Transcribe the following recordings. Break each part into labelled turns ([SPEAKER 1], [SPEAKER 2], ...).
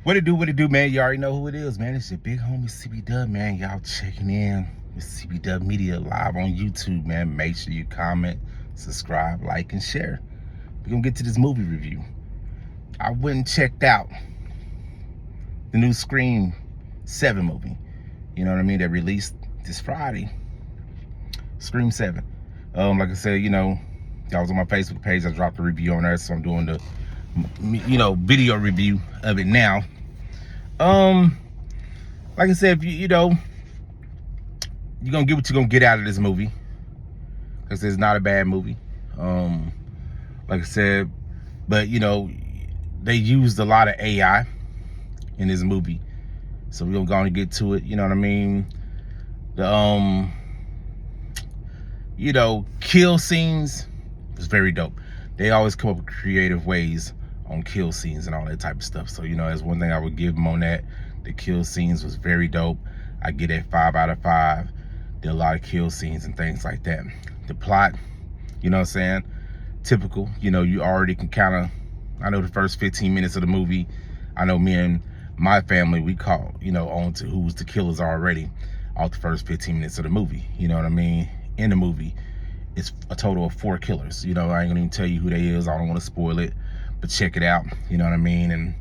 [SPEAKER 1] What it do, man? You already know who it is, man. It's your big homie CB Dub, man. Y'all checking in with CB Dub Media live on YouTube, man. Make sure you comment, subscribe, like, and share. We're gonna get to this movie review. I went and checked out the new Scream 7 movie. You know what I mean? That released this Friday. Scream 7. Like I said, you know, I was on my Facebook page. I dropped a review on there, so I'm doing the, video review of it now. Like I said, if you're gonna get what you're gonna get out of this movie, because it's not a bad movie. Like I said, but they used a lot of AI in this movie, so we're gonna go on and get to it. You know what I mean? The kill scenes was very dope. They always come up with creative ways on kill scenes and all that type of stuff. So that's one thing I would give them on that. The kill scenes was very dope. I get it 5 out of 5. Did a lot of kill scenes and things like that. The plot, you know what I'm saying? Typical. You already can kind of, I know the first 15 minutes of the movie, I know me and my family, we caught, on to who was the killers already off the first 15 minutes of the movie. You know what I mean? In the movie, it's a total of 4 killers. I ain't gonna even tell you who they is. I don't want to spoil it, but check it out. You know what I mean? And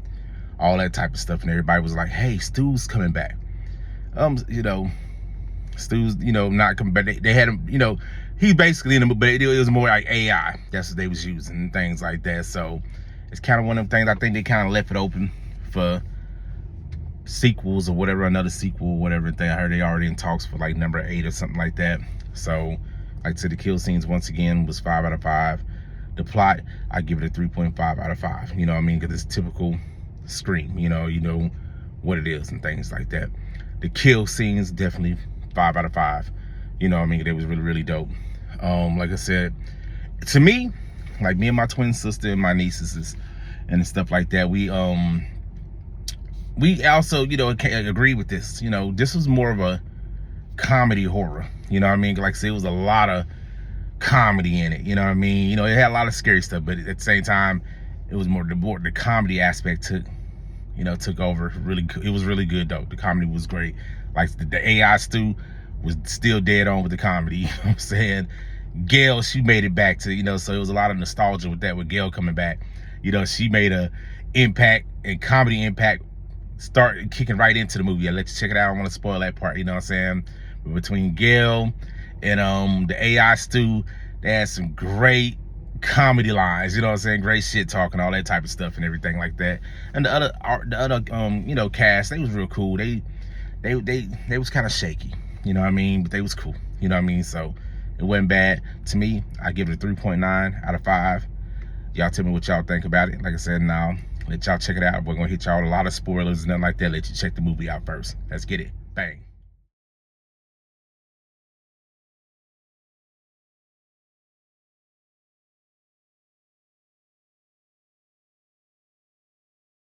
[SPEAKER 1] all that type of stuff. And everybody was like, hey, Stu's coming back. Stu's, not coming back. They had him, he basically in the movie, but it was more like AI. That's what they was using and things like that. So it's kind of one of them things. I think they kind of left it open for sequels or whatever, another sequel or whatever thing. I heard they already in talks for like number 8 or something like that. So like I said, the kill scenes once again was 5 out of 5. The plot, I give it a 3.5 out of 5. You know what I mean? Because it's typical Scream. You know what it is and things like that. The kill scenes, definitely 5 out of 5. You know what I mean? They was really, really dope. Like I said, to me, like me and my twin sister and my nieces and stuff like that, we also, agree with this. This was more of a comedy horror. You know what I mean? Like I said, it was a lot of comedy in it. You know what I mean? It had a lot of scary stuff, but at the same time, it was more the comedy aspect took over. Really, it was really good though. The comedy was great. Like the AI Stu was still dead on with the comedy. You know what I'm saying? Gail, she made it back to, so it was a lot of nostalgia with that, with Gail coming back. She made a impact and comedy impact, start kicking right into the movie. I'll let you check it out. I don't want to spoil that part, you know what I'm saying? But between Gail and the AI Stu, they had some great comedy lines, you know what I'm saying? Great shit talking, all that type of stuff and everything like that. And the other cast, they was real cool. They was kind of shaky, you know what I mean? But they was cool, you know what I mean? So it wasn't bad. To me, I give it a 3.9 out of 5. Y'all tell me what y'all think about it. Like I said, now let y'all check it out. We're gonna hit y'all with a lot of spoilers and nothing like that. Let you check the movie out first. Let's get it. Bang.